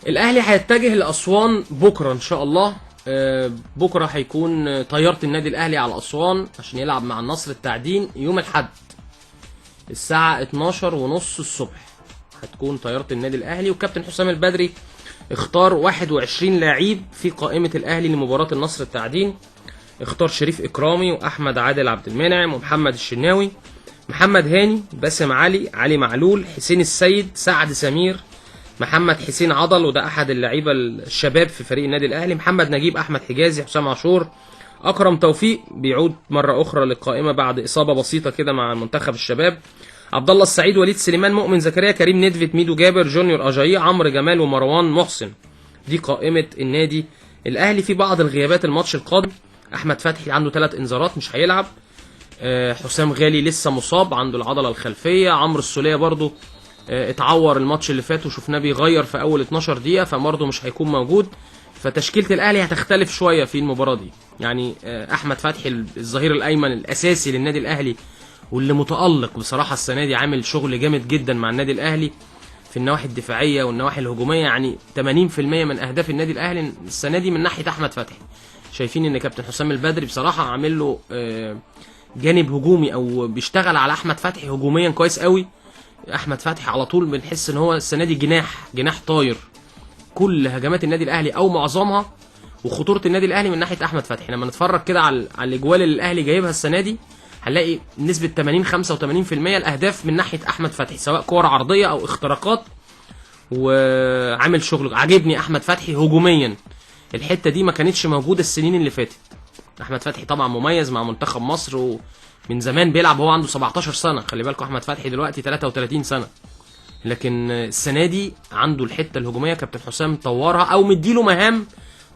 الاهلي هيتجه لاسوان بكره ان شاء الله. بكره هيكون طياره النادي الاهلي على اسوان عشان يلعب مع النصر التعدين يوم الاحد الساعه 12:30 الصبح. هتكون طياره النادي الاهلي، وكابتن حسام البدري اختار 21 لاعب في قائمه الاهلي لمباراه النصر التعدين. اختار شريف اكرامي واحمد عادل عبد المنعم ومحمد الشناوي، محمد هاني، باسم علي، علي معلول، حسين السيد، سعد سمير، محمد حسين عضل وده احد اللعيبه الشباب في فريق النادي الاهلي، محمد نجيب، احمد حجازي، حسام عاشور، اكرم توفيق بيعود مره اخرى للقائمه بعد اصابه بسيطه كده مع منتخب الشباب، عبد الله السعيد، وليد سليمان، مؤمن زكريا، كريم ندفت، ميدو جابر، جونيور اجاييه، عمرو جمال، ومروان محسن. دي قائمه النادي الاهلي. في بعض الغيابات الماتش القادم، احمد فتحي عنده 3 انذارات مش هيلعب، حسام غالي لسه مصاب عنده العضله الخلفيه، عمرو السوليه برضو اتعور الماتش اللي فات وشفناه بيغير في اول 12 دقيقه فبرضه مش هيكون موجود. فتشكيله الاهلي هتختلف شويه في المباراه دي. يعني احمد فتحي الظهير الايمن الاساسي للنادي الاهلي واللي متالق بصراحه السنه دي، عامل شغل جامد جدا مع النادي الاهلي في النواحي الدفاعيه والنواحي الهجوميه. يعني 80% من اهداف النادي الاهلي السنه دي من ناحيه احمد فتحي. شايفين ان كابتن حسام البدري بصراحه عامل له جانب هجومي او بيشتغل على احمد فتحي هجوميا كويس قوي. احمد فتحي على طول بنحس ان هو السنه دي جناح طاير. كل هجمات النادي الاهلي او معظمها وخطوره النادي الاهلي من ناحيه احمد فتحي. لما نتفرج كده على الاجوال اللي الاهلي جايبها السنه دي هنلاقي نسبه 85% الاهداف من ناحيه احمد فتحي، سواء كور عرضيه او اختراقات. وعامل شغل عاجبني احمد فتحي هجوميا. الحته دي ما كانتش موجوده السنين اللي فاتت. احمد فتحي طبعا مميز مع منتخب مصر ومن زمان بيلعب، هو عنده 17 سنه. خلي بالكم احمد فتحي دلوقتي 33 سنه، لكن السنه دي عنده الحته الهجوميه كابتن حسام طورها او مديله مهام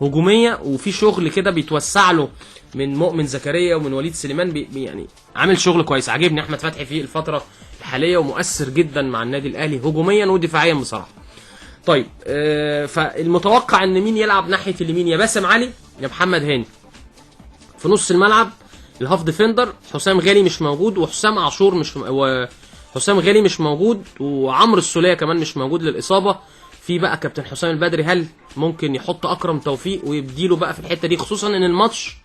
هجوميه، وفي شغل كده بيتوسع له من مؤمن زكريا ومن وليد سليمان. يعني عامل شغل كويس. عاجبني احمد فتحي في الفتره الحاليه ومؤثر جدا مع النادي الاهلي هجوميا ودفاعيا بصراحه. طيب فالمتوقع ان مين يلعب ناحيه اليمين؟ يا باسم علي يا محمد هاني. في نص الملعب الهاف ديفندر حسام غالي مش موجود، وحسام عاشور حسام غالي مش موجود، وعمرو السوليه كمان مش موجود للاصابه. في بقى كابتن حسام البدري هل ممكن يحط اكرم توفيق ويبديله بقى في الحته دي، خصوصا ان الماتش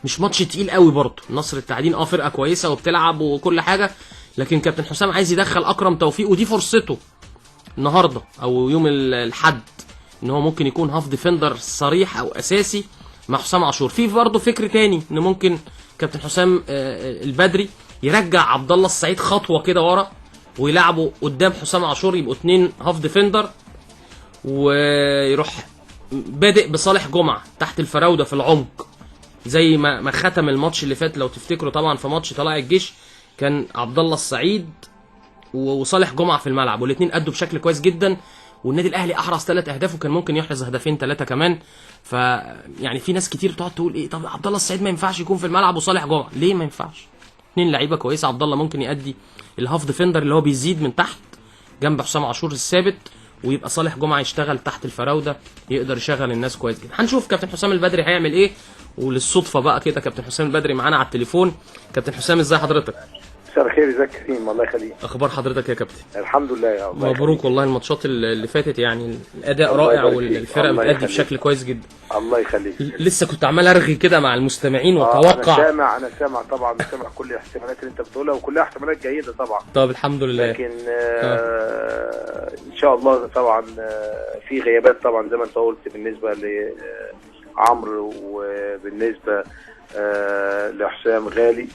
مش ماتش تقيل قوي برضه. النصر التعدين فرقه كويسه وبتلعب وكل حاجه، لكن كابتن حسام عايز يدخل اكرم توفيق ودي فرصته النهارده او يوم الاحد، ان هو ممكن يكون هاف ديفندر صريح او اساسي مع حسام عاشور. في برضه فكر تاني ان ممكن كابتن حسام البدري يرجع عبد الله السعيد خطوه كده ورا ويلعبه قدام حسام عاشور، يبقوا 2 هاف ديفندر، ويروح بادئ بصالح جمعه تحت الفراوده في العمق زي ما ختم الماتش اللي فات لو تفتكروا. طبعا في ماتش طلائع الجيش كان عبد الله السعيد وصالح جمعه في الملعب، والاثنين ادوا بشكل كويس جدا، والنادي الاهلي احرز 3 اهداف وكان ممكن يحرز 2 3 كمان. فيعني في ناس كتير تقعد تقول ايه، طب عبد الله السعيد ما ينفعش يكون في الملعب وصالح جمعه ليه؟ ما ينفعش. 2 لعيبه كويسه. عبد الله ممكن يأدي الهاف ديفندر اللي هو بيزيد من تحت جنب حسام عاشور الثابت، ويبقى صالح جمعه يشتغل تحت الفراوده يقدر يشغل الناس كويس جدا. هنشوف كابتن حسام البدري هيعمل ايه. وللصدفه بقى كده كابتن حسام البدري معانا على التليفون. كابتن حسام ازاي حضرتك؟ مساء الخير، ازيك يا كريم؟ الله يخليك. اخبار حضرتك يا كابتن؟ الحمد لله يا الله. مبروك والله الماتشات اللي فاتت، يعني الاداء رائع والفرقه بتأدي بشكل كويس جدا. الله يخليك. لسه كنت عمال ارغي كده مع المستمعين واتوقع. انا سامع طبعا، سامع كل الاحتمالات اللي انت بتقولها وكلها احتمالات جيده طبعا. طب الحمد لله. لكن ان شاء الله طبعا في غيابات طبعا زي ما انت قلت بالنسبه لعمرو وبالنسبه لحسام غالي.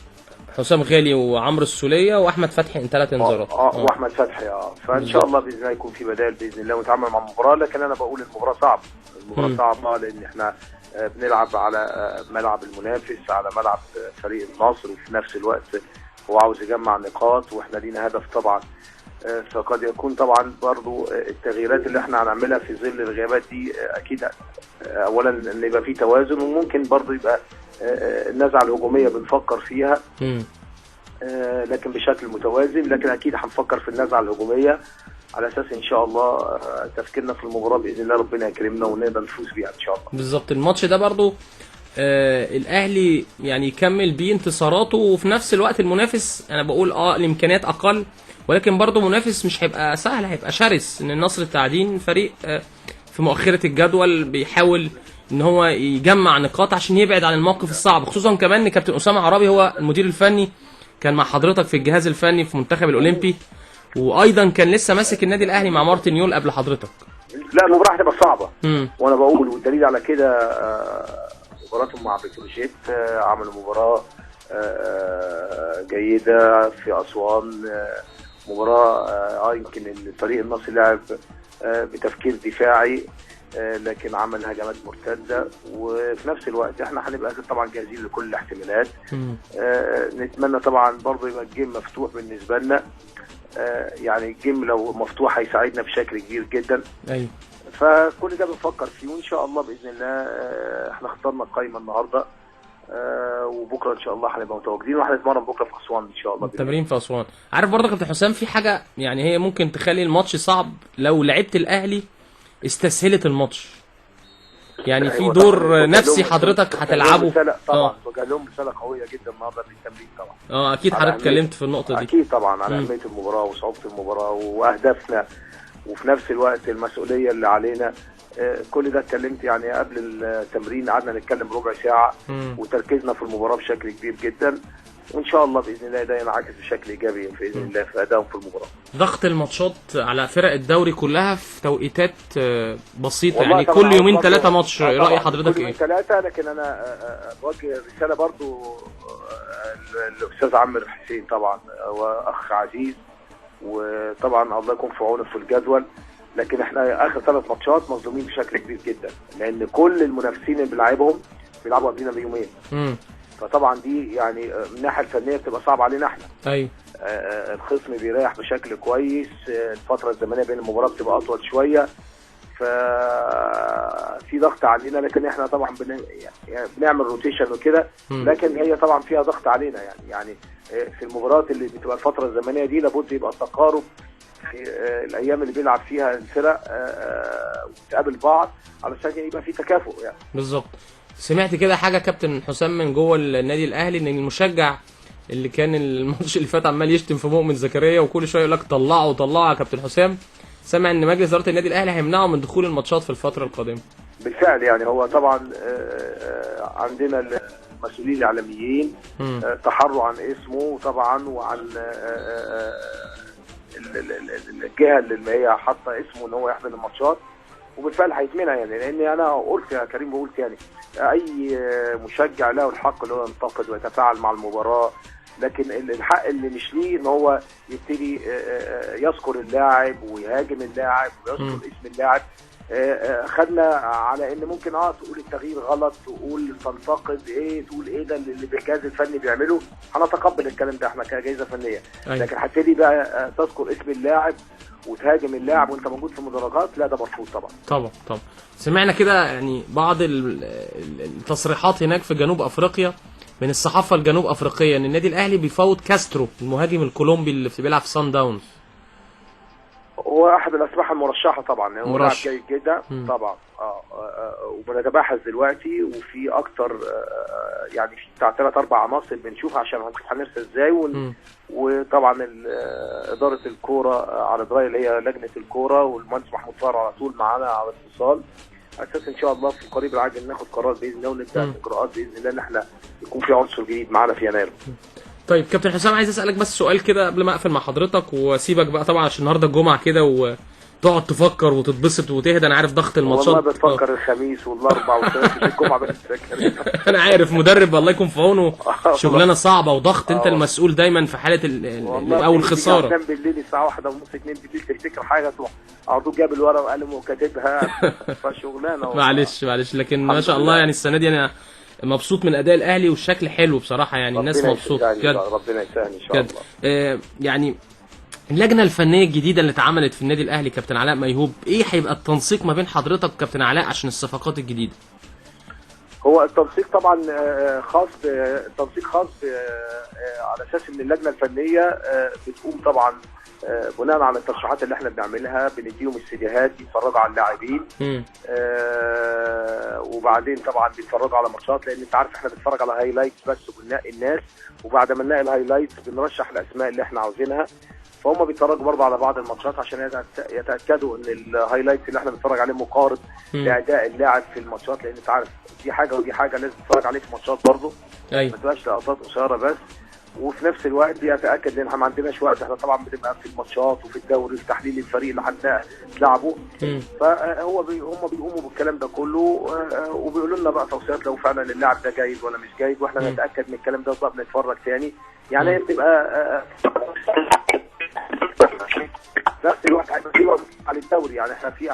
حسام غالي وعمرو السوليه واحمد فتحي ان 3 انذارات. واحمد فتحي فان شاء الله باذن الله يكون في بدائل باذن الله ونتعامل مع المباراه. لكن انا بقول المباراه صعبه، صعبه لان احنا بنلعب على ملعب المنافس، على ملعب فريق النصر، وفي نفس الوقت هو عاوز يجمع نقاط واحنا لينا هدف طبعا. فقد يكون طبعا برضو التغييرات اللي احنا هنعملها في ظل الغيابات دي اكيد اولا ان يبقى في توازن، وممكن برضو يبقى النزعه الهجوميه بنفكر فيها لكن بشكل متوازن. لكن اكيد هنفكر في النزعه الهجوميه على اساس ان شاء الله تفكيرنا في المباراه باذن الله ربنا يكرمنا ونقدر نفوز بيها ان شاء الله. بالظبط. الماتش ده برضو الاهلي يعني يكمل بيه انتصاراته، وفي نفس الوقت المنافس انا بقول الامكانيات اقل، ولكن برضو منافس مش هيبقى سهل، هيبقى شرس. ان النصر التعدين فريق في مؤخره الجدول بيحاول ان هو يجمع نقاط عشان يبعد عن الموقف الصعب، خصوصا كمان ان كابتن اسامه عرابي هو المدير الفني، كان مع حضرتك في الجهاز الفني في منتخب الاولمبي، وايضا كان لسه ماسك النادي الاهلي مع مارتن يول قبل حضرتك. لا المباراه هتبقى صعبه. وانا بقول والدليل على كده مباراتهم مع بتروجيت، عملوا مباراه جيده في اسوان، مباراه يمكن الفريق المصري لعب بتفكير دفاعي لكن عمل هجمات مرتده، وفي نفس الوقت احنا هنبقى طبعا جاهزين لكل الاحتمالات. نتمنى طبعا برضه يبقى الجيم مفتوح بالنسبه لنا، يعني الجيم لو مفتوح هيساعدنا بشكل كبير جدا. ايوه فكل ده بنفكر فيه، وان شاء الله باذن الله احنا اخترنا القائمه النهارده، وبكره ان شاء الله هنبقى متواجدين وهنتمرن بكره في اسوان ان شاء الله. التمرين في اسوان. عارف برضه يا كابتن حسام في حاجه يعني هي ممكن تخلي الماتش صعب لو لعيبه الاهلي استسهلت الماتش، يعني في دور نفسي حضرتك هتلعبه. طبعا وجه لهم رساله قويه جدا النهارده في التمرين طبعا. اكيد حضرتك اتكلمت في النقطه دي. اكيد طبعا على اهميه المباراه وصعوبه المباراه واهدافنا، وفي نفس الوقت المسؤوليه اللي علينا. كل ده اتكلمت يعني قبل التمرين، قعدنا نتكلم ربع ساعه وتركيزنا في المباراه بشكل كبير جدا، وان شاء الله باذن الله ده ينعكس بشكل ايجابي باذن الله في ادائهم في المباراه. ضغط الماتشات على فرق الدوري كلها في توقيتات بسيطه، يعني كل يومين 3 ماتش، راي حضرتك كل ايه؟ كل يومين 3، لكن انا بوجه رساله برضو الاستاذ عمرو حسين طبعا هو اخ عزيز، وطبعا الله يكون في عونه في الجدول، لكن احنا اخر 3 ماتشات مظلومين بشكل كبير جدا، لان كل المنافسين اللي بنلعبهم بيلعبوا قبلنا بيومين. فطبعا دي يعني من الناحيه الفنيه بتبقى صعبه علينا احنا. ايوه الخصم بيريح بشكل كويس، الفتره الزمنيه بين المباراه بتبقى اطول شويه، ففي ضغط علينا، لكن احنا طبعا يعني بنعمل روتيشن وكده، لكن هي طبعا فيها ضغط علينا يعني في المباريات اللي بتبقى الفتره الزمنيه دي لابد يبقى التقارب في الايام اللي بيلعب فيها الفرق وتقابل بعض علشان يبقى في تكافؤ يعني. بالظبط. سمعت كده حاجه كابتن حسام من جوه النادي الاهلي، ان المشجع اللي كان الماتش اللي فات عمال يشتم في مؤمن زكريا وكل شويه يقول لك طلعوا طلعوا يا كابتن حسام، سمع ان مجلس اداره النادي الاهلي هيمنعه من دخول الماتشات في الفتره القادمه. بالفعل يعني هو طبعا عندنا المسؤولين الاعلاميين تحروا عن اسمه طبعا وعن الجهه اللي هي حاطه اسمه ان هو يحضر الماتشات، وبالفعل هيتمنع يعني، لان انا قلت يا كريم قلت يعني اي مشجع له الحق اللي هو ينتقد ويتفاعل مع المباراه، لكن الحق اللي مش ليه ان هو يبتدي يذكر اللاعب ويهاجم اللاعب ويذكر اسم اللاعب. خدنا على ان ممكن تقول التغيير غلط، تقول تنتقد تقول ايه ده اللي الجهاز الفني بيعمله، هنتقبل الكلام ده احنا كجهاز فنيه. لكن هتبتدي بقى تذكر اسم اللاعب وتهاجم اللاعب وانت موجود في المدرجات، لا ده مرفوض طبعا. طبعا سمعنا كده يعني بعض التصريحات هناك في جنوب افريقيا من الصحافه الجنوب افريقيه ان النادي الاهلي بيفاوض كاسترو المهاجم الكولومبي اللي بيلعب في سان داونز. هو احد الاسماء المرشحه طبعا، هو لاعب جيد جدا طبعا. وبنتباحث دلوقتي وفي اكتر يعني في بتاع 3-4 عناصر بنشوف عشان هنشوف هنرسل ازاي، وطبعا اداره الكوره على درايه اللي هي لجنه الكوره والمهندس محمود طاهر على طول معانا على اتصال، على اساس ان شاء الله في القريب العاجل ناخد قرار باذن الله ونبدا الاجراءات باذن الله ان احنا يكون في عنصر جديد معانا في يناير. طيب كابتن حسام عايز اسالك بس سؤال كده قبل ما اقفل مع حضرتك واسيبك بقى طبعا عشان النهارده الجمعه كده وتقعد تفكر وتتبسط وتهدى. انا عارف ضغط الماتشات والله بتفكر الخميس والاربع والثلاث الجمعه بس. انا عارف مدرب الله يكون في عونه، شغلانه صعبه وضغط، انت المسؤول دايما في حاله اول خساره. والله بالليل الساعه 1 ونص 2 بالليل تفتكر حاجه تروح على طول جاب الورقه وقلم وكاتبها، فشغلانه معلش لكن ما شاء الله يعني السنه دي انا مبسوط من اداء الاهلي والشكل حلو بصراحه، يعني الناس مبسوطه بجد. ربنا يسهل ان شاء الله. يعني اللجنه الفنيه الجديده اللي اتعملت في النادي الاهلي كابتن علاء ميهوب، ايه هيبقى التنسيق ما بين حضرتك وكابتن علاء عشان الصفقات الجديده؟ هو التنسيق طبعا خاص على اساس ان اللجنه الفنيه بتقوم طبعا بناء على الترشيحات اللي احنا بنعملها، بنديهم السيديهات يتفرجوا على اللاعبين، وبعدين طبعا بيتفرجوا على ماتشات، لان انت عارف احنا بنتفرج على هايلايتس بس وبنلاقي الناس، وبعد ما نلاقي الهايلايتس بنرشح الاسماء اللي احنا عاوزينها، فهم بيتفرجوا برضه على بعض الماتشات عشان يتاكدوا ان الهايلايتس اللي احنا بنتفرج عليه مقارب لاداء اللاعب في الماتشات، لان انت عارف دي حاجه ودي حاجه لازم تتفرج عليه في ماتشات برضه، ايوه ما تبقاش لقطات قصيره بس. وفي نفس الوقت بيتاكد، لان احنا ما عندناش وقت، احنا طبعا بنبقى في الماتشات وفي الدوري في تحليل الفريق اللي هنلعبه، فهو هم بيقوموا بالكلام ده كله وبيقولوا لنا بقى توصيات لو فعلا اللاعب ده جيد ولا مش جيد، واحنا نتاكد من الكلام ده بقى بنتفرج تاني. يعني هي بتبقى نفس الوقت هيبقى في وقت على الدوري، يعني احنا في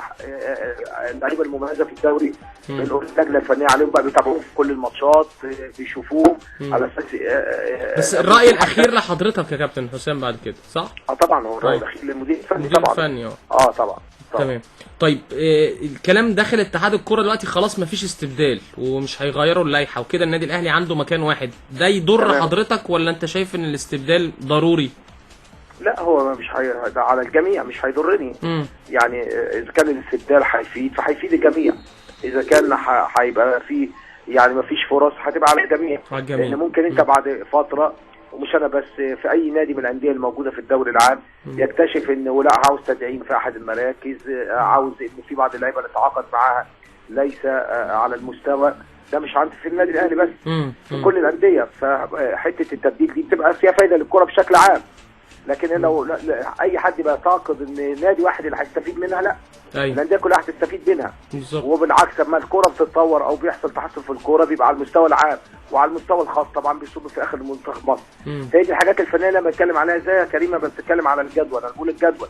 اللعيبه المميزه في الدوري بنقول اللجنه الفنيه عليهم بقى بيتابعوهم في كل الماتشات، بيشوفوهم على اساس بس الراي الاخير لحضرتك يا كابتن حسام بعد كده صح؟ طبعا هو الراي الاخير للمدير الفني المدير طبعا. الفني طبعا. تمام. طيب الكلام داخل اتحاد الكوره دلوقتي خلاص مفيش استبدال ومش هيغيروا اللائحه وكده، النادي الاهلي عنده مكان واحد، ده يضر حضرتك ولا انت شايف ان الاستبدال ضروري؟ لا هو مش ده على الجميع، مش هيضرني. يعني اذا كان الاستبدال هيفيد فهيفيد الجميع، اذا كان هيبقى في يعني مفيش فرص هتبقى على الجميع. لان ممكن انت بعد فتره، ومش انا بس، في اي نادي من الانديه الموجوده في الدوري العام يكتشف انه لا عاوز تدعيم في احد المراكز، عاوز ان في بعض اللعيبه اللي تعاقد معاها ليس على المستوى ده، مش عند في النادي الاهلي بس، في كل الانديه. فحته التبديل دي بتبقى فيها فايده للكره بشكل عام، لكن لو اي حد بقى تعتقد ان نادي واحد اللي هيستفيد منها، لا الانديه كلها هتستفيد منها. وبالعكس لما الكوره بتتطور او بيحصل تحسن في الكوره بيبقى على المستوى العام وعلى المستوى الخاص طبعا بيصب في اخر المنتخب مصر. هي دي الحاجات الفنيه لما بتكلم عليها زي يا كريمه، بتتكلم على الجدول، انا بقول الجدول.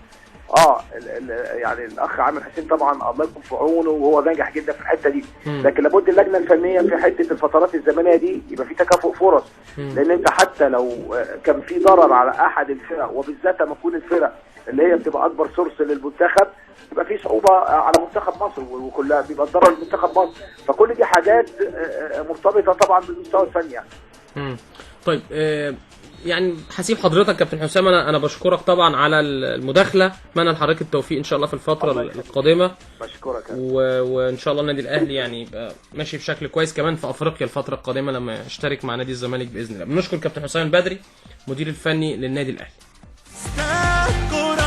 يعني الاخ عامر حسين طبعا الله يكون في عونه وهو ناجح جدا في الحته دي، لكن لابد اللجنه الفنيه في حته الفترات الزمنيه دي يبقى في تكافؤ فرص، لان انت حتى لو كان في ضرر على احد الفرق، وبالذات لما تكون الفرق اللي هي بتبقى اكبر سورس للمنتخب يبقى في صعوبه على منتخب مصر، وكلها بيبقى الضرر لمنتخب مصر، فكل دي حاجات مرتبطه طبعا بالمستوى الفني يعني. طيب يعني هسيب حضرتك كابتن حسام، انا بشكرك طبعا على المداخله، اتمنى لحضرتك التوفيق ان شاء الله في الفتره القادمه. بشكرك وان شاء الله النادي الاهلي يعني يبقى ماشي بشكل كويس كمان في افريقيا الفتره القادمه لما يشترك مع نادي الزمالك باذن الله. بنشكر كابتن حسام البدري مدير الفني للنادي الاهلي.